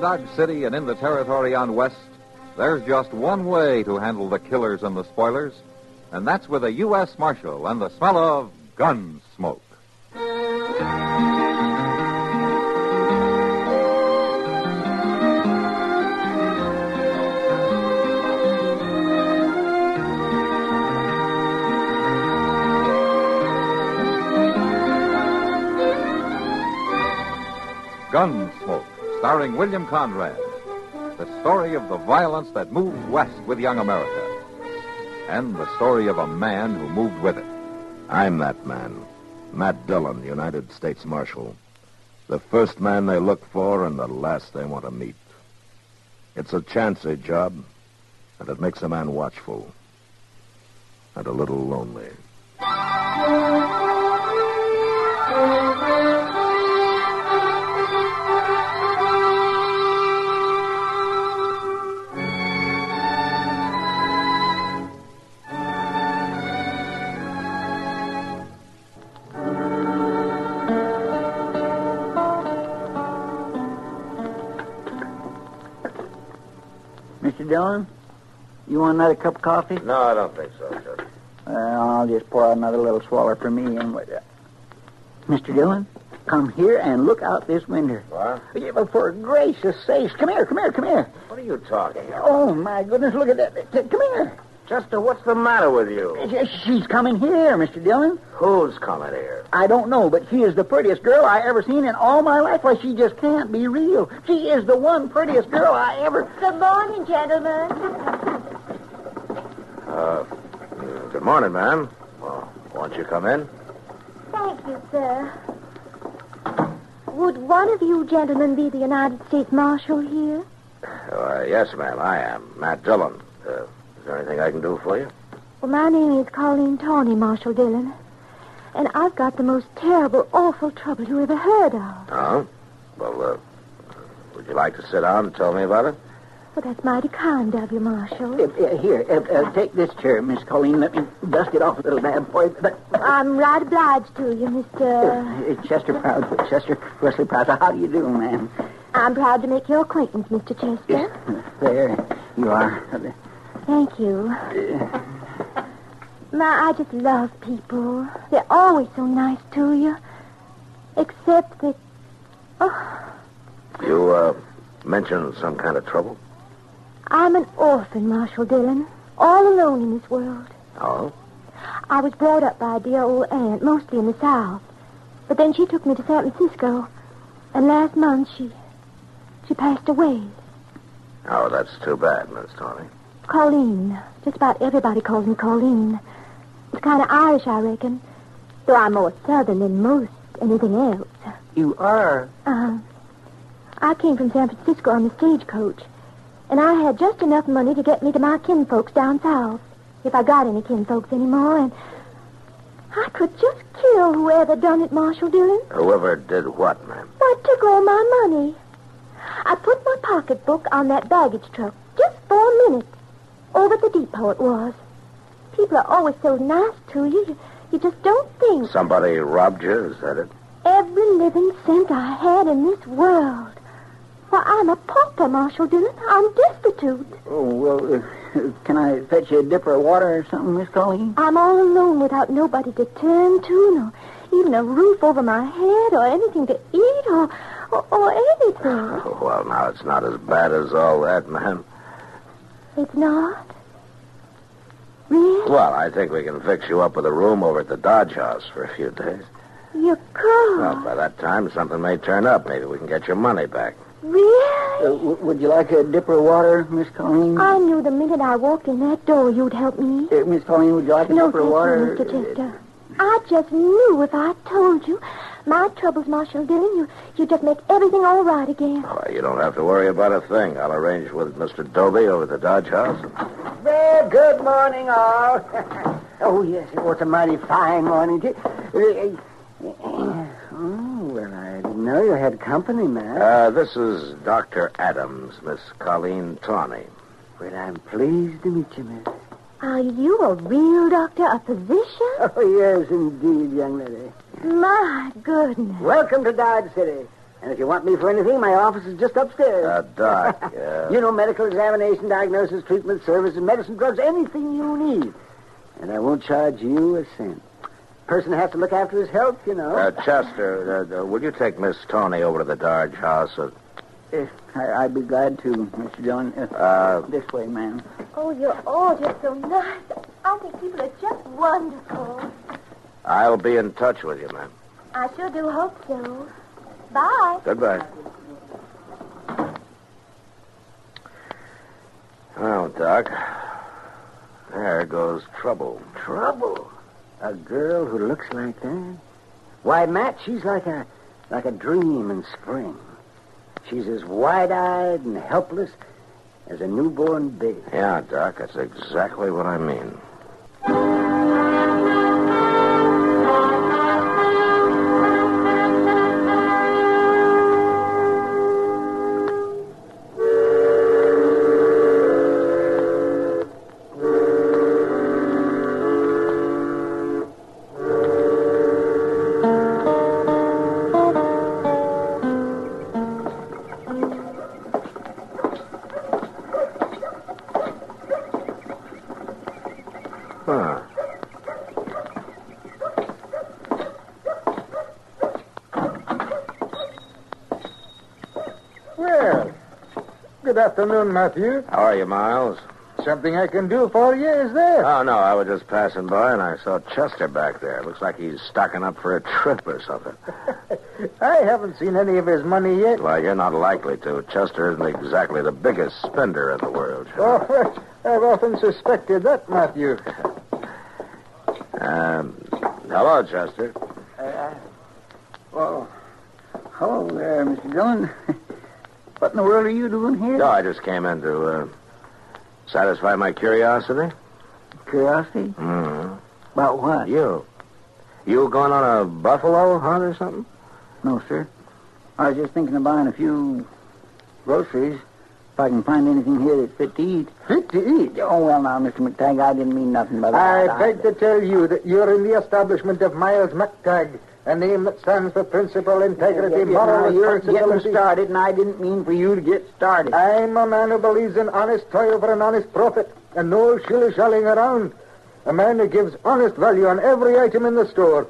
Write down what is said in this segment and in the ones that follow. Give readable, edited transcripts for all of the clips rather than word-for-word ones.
Dodge City and in the territory on West, there's just one way to handle the killers and the spoilers, and that's with a U.S. Marshal and the smell of Gunsmoke. Gunsmoke, starring William Conrad. The story of the violence that moved west with young America. And the story of a man who moved with it. I'm that man. Matt Dillon, United States Marshal. The first man they look for and the last they want to meet. It's a chancy job, and it makes a man watchful. And a little lonely. Mr. Dillon, you want another cup of coffee? No, I don't think so, Judge. I'll just pour out another little swaller for me. And Mr. Dillon, come here and look out this window. What? Yeah, but for gracious sakes, come here. What are you talking about? Oh, my goodness, look at that. Come here. Chester, what's the matter with you? She's coming here, Mr. Dillon. Who's coming here? I don't know, but she is the prettiest girl I ever seen in all my life. Why, she just can't be real. She is the one prettiest girl I ever... Good morning, gentlemen. Good morning, ma'am. Well, won't you come in? Thank you, sir. Would one of you gentlemen be the United States Marshal here? Yes, ma'am, I am. Matt Dillon. Is there anything I can do for you? Well, my name is Colleen Tawney, Marshal Dillon. And I've got the most terrible, awful trouble you ever heard of. Oh? Well, would you like to sit down and tell me about it? Well, that's mighty kind of you, Marshal. Here, take this chair, Miss Colleen. Let me dust it off a little bad boy. But I'm right obliged to you, Mr... Chester Wesley Proud. How do you do, ma'am? I'm proud to make your acquaintance, Mr. Chester. There you are. Thank you. I just love people. They're always so nice to you. Except that... Oh. You, mentioned some kind of trouble? I'm an orphan, Marshal Dillon. All alone in this world. Oh? I was brought up by a dear old aunt, mostly in the South. But then she took me to San Francisco. And last month, she passed away. Oh, that's too bad, Miss Tawney. Colleen. Just about everybody calls me Colleen. It's kind of Irish, I reckon. Though I'm more Southern than most anything else. You are? I came from San Francisco on the stagecoach. And I had just enough money to get me to my kinfolks down south. If I got any kinfolks anymore. And I could just kill whoever done it, Marshal Dillon. Whoever did what, ma'am? What took all my money? I put my pocketbook on that baggage truck just for a minute. Over at the depot it was. People are always so nice to you. You just don't think. Somebody robbed you, is that it? Every living cent I had in this world. Why, I'm a pauper, Marshal Dillon. I'm destitute. Oh, well, can I fetch you a dipper of water or something, Miss Colleen? I'm all alone without nobody to turn to, no, even a roof over my head or anything to eat or anything. Oh, well, now, it's not as bad as all that, ma'am. It's not? Really? Well, I think we can fix you up with a room over at the Dodge House for a few days. You could? Well, by that time, something may turn up. Maybe we can get your money back. Really? Would you like a dipper of water, Miss Colleen? I knew the minute I walked in that door you'd help me. Miss Colleen, would you like a dipper of water? No, thank you, Mr. Chester. I just knew if I told you. My troubles, Marshal Dillon, you just make everything all right again. Oh, you don't have to worry about a thing. I'll arrange with Mr. Dobie over at the Dodge House. Well, good morning, all. Oh, yes, it was a mighty fine morning, too. Well, I didn't know you had company, man. This is Dr. Adams, Miss Colleen Tawney. Well, I'm pleased to meet you, miss. Are you a real doctor, a physician? Oh, yes, indeed, young lady. My goodness. Welcome to Dodge City. And if you want me for anything, my office is just upstairs. Doc. You know, medical examination, diagnosis, treatment, services, medicine, drugs, anything you need. And I won't charge you a cent. Person has to look after his health, you know. Chester, will you take Miss Tawney over to the Darge house? I'd be glad to, Mr. Dillon. This way, ma'am. Oh, you're all just so nice. I think people are just wonderful. I'll be in touch with you, ma'am. I sure do hope so. Bye. Goodbye. Well, Doc, there goes trouble. Trouble? A girl who looks like that? Why, Matt, she's like a dream in spring. She's as wide-eyed and helpless as a newborn baby. Yeah, Doc, that's exactly what I mean. Well, good afternoon, Matthew. How are you, Miles? Something I can do for you, is there? Oh, no, I was just passing by and I saw Chester back there. Looks like he's stocking up for a trip or something. I haven't seen any of his money yet. Well, you're not likely to. Chester isn't exactly the biggest spender in the world. Oh, I've often suspected that, Matthew. Hello, Chester. Well, hello there, Mr. Dillon. What in the world are you doing here? No, I just came in to satisfy my curiosity. Curiosity? Mm-hmm. About what? You going on a buffalo hunt or something? No, sir. I was just thinking of buying a few groceries. If I can find anything here that's fit to eat. Fit to eat? Oh, well, now, Mr. McTank, I didn't mean nothing by that. I beg to tell you that you're in the establishment of Miles McTank, a name that stands for principle, integrity, moral You're responsibility. getting started, and I didn't mean for you to get started. I'm a man who believes in honest toil for an honest profit and no shilly-shallying around. A man who gives honest value on every item in the store.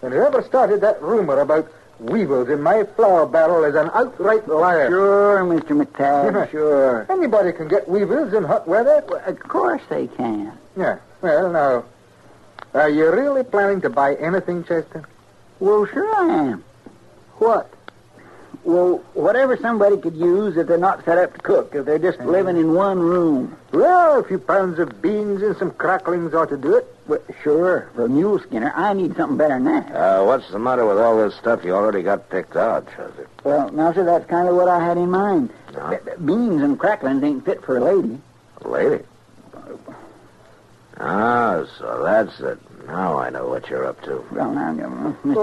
And whoever started that rumor about weevils in my flour barrel is an outright liar. Sure, Mr. McTagg, sure. Anybody can get weevils in hot weather. Well, of course they can. Yeah, well, now, are you really planning to buy anything, Chester? Well, sure I am. What? Well, whatever somebody could use if they're not set up to cook, if they're just living in one room. Well, a few pounds of beans and some cracklings ought to do it. Well, sure, for a mule skinner, I need something better than that. What's the matter with all this stuff you already got picked out, Chester? Well, now, sir, that's kind of what I had in mind. No? Beans and cracklings ain't fit for a lady. A lady? Ah, so that's it. Now I know what you're up to. Well, now, Mr.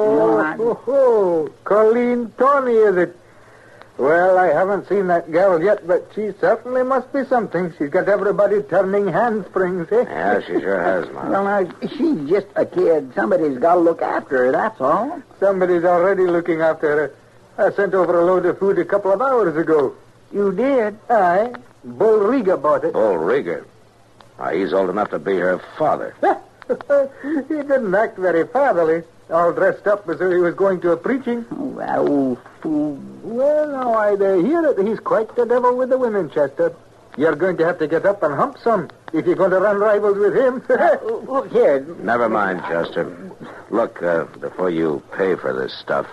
Dillon, Colleen Tawney, is it? Well, I haven't seen that gal yet, but she certainly must be something. She's got everybody turning handsprings, eh? Yeah, she sure has, Mom. Well, now, she's just a kid. Somebody's got to look after her, that's all. Somebody's already looking after her. I sent over a load of food a couple of hours ago. You did? Aye. Bull Riga bought it. Bull Riga? He's old enough to be her father. He didn't act very fatherly, all dressed up as though he was going to a preaching. Oh, that old fool. Well, now, I hear that he's quite the devil with the women, Chester. You're going to have to get up and hump some if you're going to run rivals with him. Look here. Never mind, Chester. Look, before you pay for this stuff,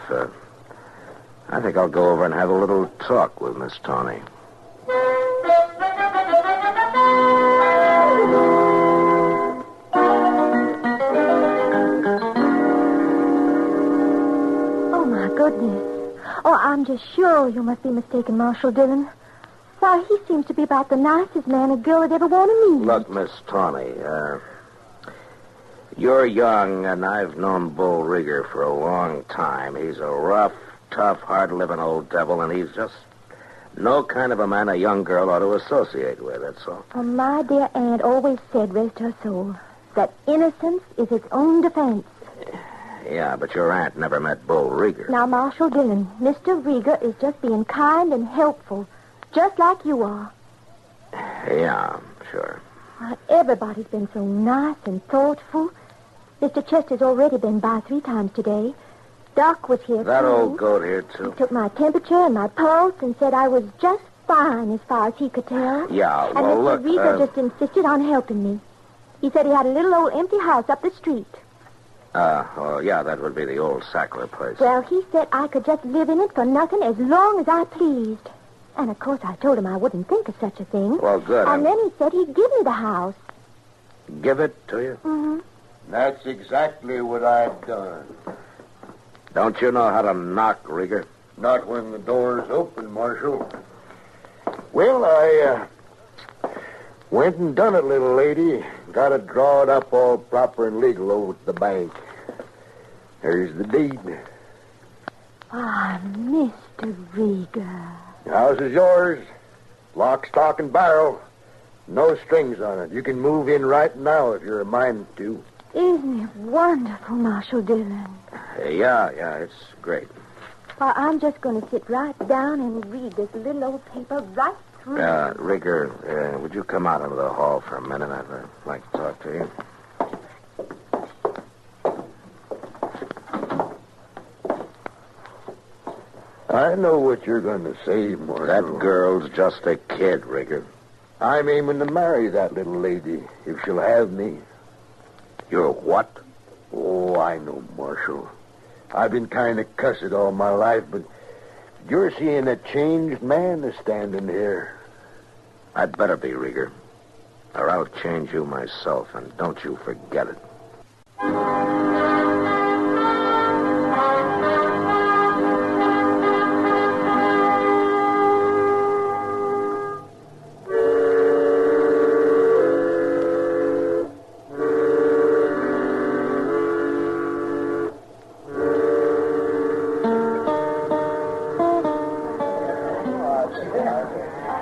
I think I'll go over and have a little talk with Miss Tawney. Goodness. Oh, I'm just sure you must be mistaken, Marshal Dillon. Why, he seems to be about the nicest man a girl would ever want to meet. Look, Miss Tawney, you're young, and I've known Bull Rigger for a long time. He's a rough, tough, hard-living old devil, and he's just no kind of a man a young girl ought to associate with, that's all. Oh, my dear aunt always said, rest her soul, that innocence is its own defense. Yeah, but your aunt never met Bull Rieger. Now, Marshal Dillon, Mr. Rieger is just being kind and helpful, just like you are. Yeah, sure. Everybody's been so nice and thoughtful. Mr. Chester's already been by 3 times today. Doc was here, That too. old goat here, too? He took my temperature and my pulse and said I was just fine as far as he could tell. Yeah, And well, Mr. look... Rieger just insisted on helping me. He said he had a little old empty house up the street. Well, yeah, that would be the old Sackler place. Well, he said I could just live in it for nothing as long as I pleased. And, of course, I told him I wouldn't think of such a thing. Well, good. And then he said he'd give me the house. Give it to you? Mm-hmm. That's exactly what I've done. Don't you know how to knock, Rieger? Not when the door's open, Marshal. Well, I went and done it, little lady. Got it drawn up all proper and legal over at the bank. There's the deed. Ah, Mr. Rieger. The house is yours. Lock, stock, and barrel. No strings on it. You can move in right now if you're a mind to. Isn't it wonderful, Marshal Dillon? Yeah, it's great. Well, I'm just going to sit right down and read this little old paper right through. Rieger, would you come out into the hall for a minute? I'd like to talk to you. I know what you're going to say, Marshal. That girl's just a kid, Rieger. I'm aiming to marry that little lady, if she'll have me. You're what? Oh, I know, Marshal. I've been kind of cussed all my life, but you're seeing a changed man is standing here. I'd better be, Rieger. Or I'll change you myself, and don't you forget it.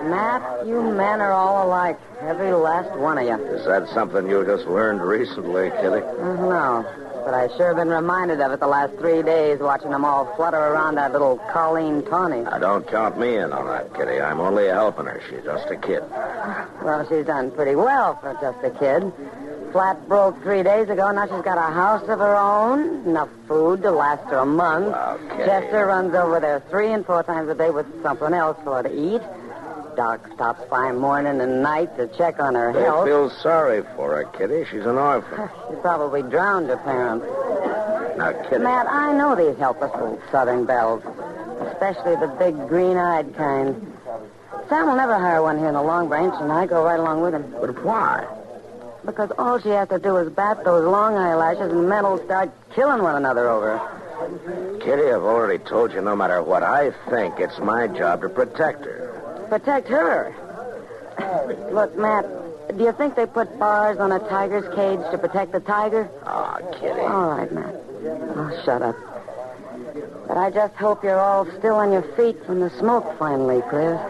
Matt, you men are all alike. Every last one of you. Is that something you just learned recently, Kitty? No, but I sure been reminded of it the last 3 days, watching them all flutter around that little Colleen Tawney. Now, don't count me in on that, Kitty. I'm only helping her. She's just a kid. Well, she's done pretty well for just a kid. Flat broke 3 days ago. Now she's got a house of her own, enough food to last her a month. Wow, Kitty. Chester runs over there 3 and 4 times a day with something else for her to eat. Doc stops by morning and night to check on her I health. feel sorry for her, Kitty. She's an orphan. She probably drowned her parents. Now, Kitty. Matt, I know these helpless little southern belles, especially the big green-eyed kind. Sam will never hire one here in the Long Branch, and I go right along with him. But why? Because all she has to do is bat those long eyelashes, and men will start killing one another over her. Kitty, I've already told you no matter what I think, it's my job to protect her. Protect her. Look, Matt, do you think they put bars on a tiger's cage to protect the tiger? Oh, Kitty. All right, Matt. Oh, shut up. But I just hope you're all still on your feet when the smoke finally clears.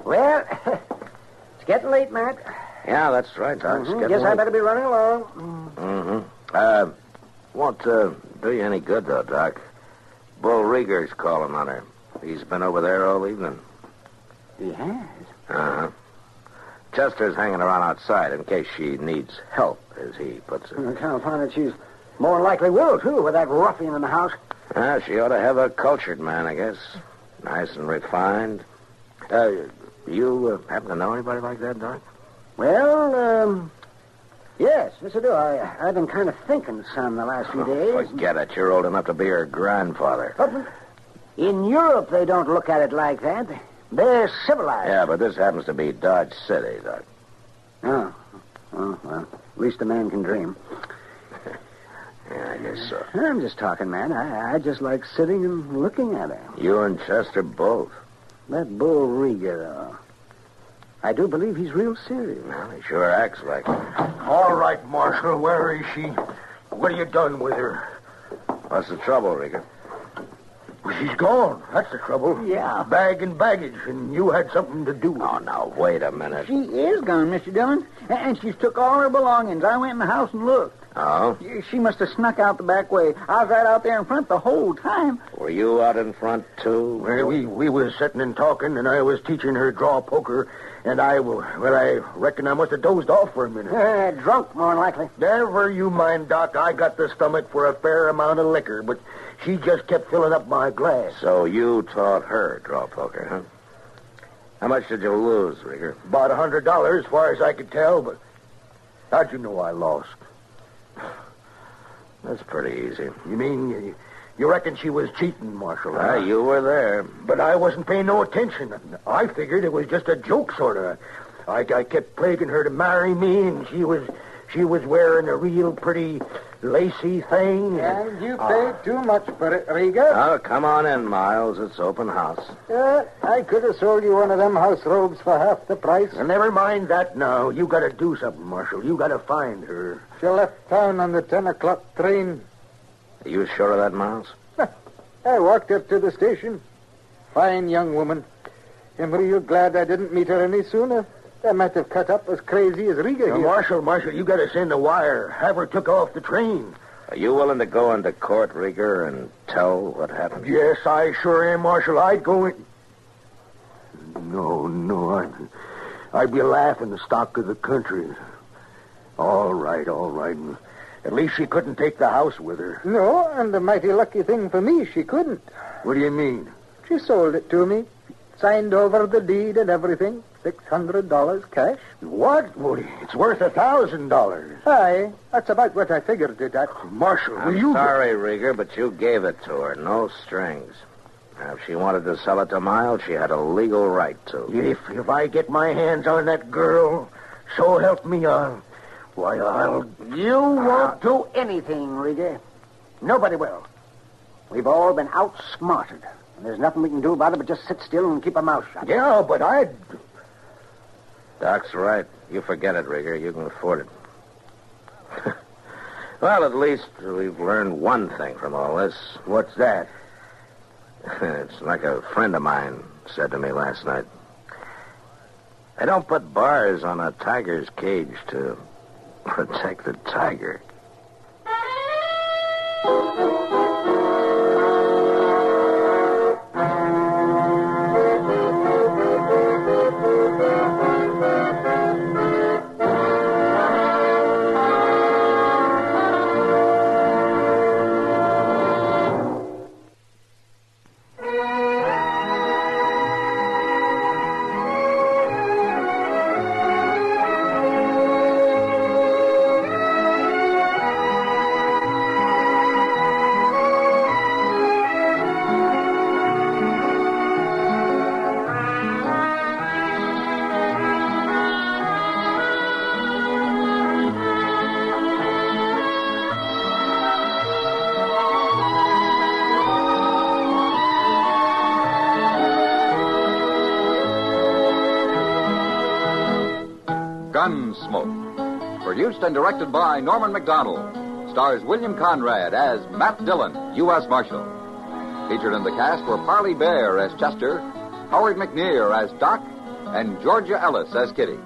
Well, it's getting late, Matt. Yeah, that's right, Doc. It's getting Guess I late. better be running along. Won't do you any good, though, Doc. Bull Rieger's calling on her. He's been over there all evening. He has? Uh-huh. Chester's hanging around outside in case she needs help, as he puts it. I can't find that she's more than likely will, too, with that ruffian in the house. She ought to have a cultured man, I guess. Nice and refined. You happen to know anybody like that, Doc? Well, yes, I do. I've been kind of thinking some the last few days. Forget it. You're old enough to be her grandfather. But in Europe, they don't look at it like that. They're civilized. Yeah, but this happens to be Dodge City, Doc. Oh, well, at least a man can dream. Yeah, I guess so. I'm just talking, man. I just like sitting and looking at her. You and Chester both. That Bull Rieger, though. I do believe he's real serious. Well, he sure acts like it. All right, Marshal, where is she? What have you done with her? What's the trouble, Rieger? Well, she's gone. That's the trouble. Yeah. Bag and baggage, and you had something to do with Oh, it. now, wait a minute. She is gone, Mr. Dillon. And she's took all her belongings. I went in the house and looked. Oh? She must have snuck out the back way. I was right out there in front the whole time. Were you out in front, too? Well, we was sitting and talking, and I was teaching her draw poker, and I reckon I must have dozed off for a minute. Drunk, more than likely. Never you mind, Doc. I got the stomach for a fair amount of liquor, but she just kept filling up my glass. So you taught her draw poker, huh? How much did you lose, Rieger? About $100, as far as I could tell, but how'd you know I lost? That's pretty easy. You mean you reckon she was cheating, Marshal? Ah, you were there. But I wasn't paying no attention. I figured it was just a joke, sort of. I kept plaguing her to marry me, and she was wearing a real pretty lacy thing. And you paid too much for it, Rieger. Oh, come on in, Miles. It's open house. I could have sold you one of them house robes for half the price. Well, never mind that now. You got to do something, Marshal. You got to find her. She left town on the 10 o'clock train. Are you sure of that, Miles? I walked her to the station. Fine young woman. I'm real glad I didn't meet her any sooner. I might have cut up as crazy as Rieger Now, here. Marshal, you got to send a wire. Have her took off the train. Are you willing to go into court, Rieger, and tell what happened? Yes, I sure am, Marshal. I'd go in. No, I'd be laughing the stock of the country. All right. At least she couldn't take the house with her. No, and a mighty lucky thing for me, she couldn't. What do you mean? She sold it to me. Signed over the deed and everything. $600 cash. What? Well, it's worth $1,000. Aye, that's about what I figured it at. Marshal, I'm will you... sorry, Rieger, but you gave it to her. No strings. Now, if she wanted to sell it to Miles, she had a legal right to. If I get my hands on that girl, so help me, I'll... You won't do anything, Rieger. Nobody will. We've all been outsmarted. And there's nothing we can do about it but just sit still and keep our mouths shut. Yeah, but I'd... Doc's right. You forget it, Rieger. You can afford it. Well, at least we've learned one thing from all this. What's that? It's like a friend of mine said to me last night. I don't put bars on a tiger's cage to protect the tiger. Gunsmoke, produced and directed by Norman McDonald, stars William Conrad as Matt Dillon, U.S. Marshal. Featured in the cast were Parley Bear as Chester, Howard McNear as Doc, and Georgia Ellis as Kitty.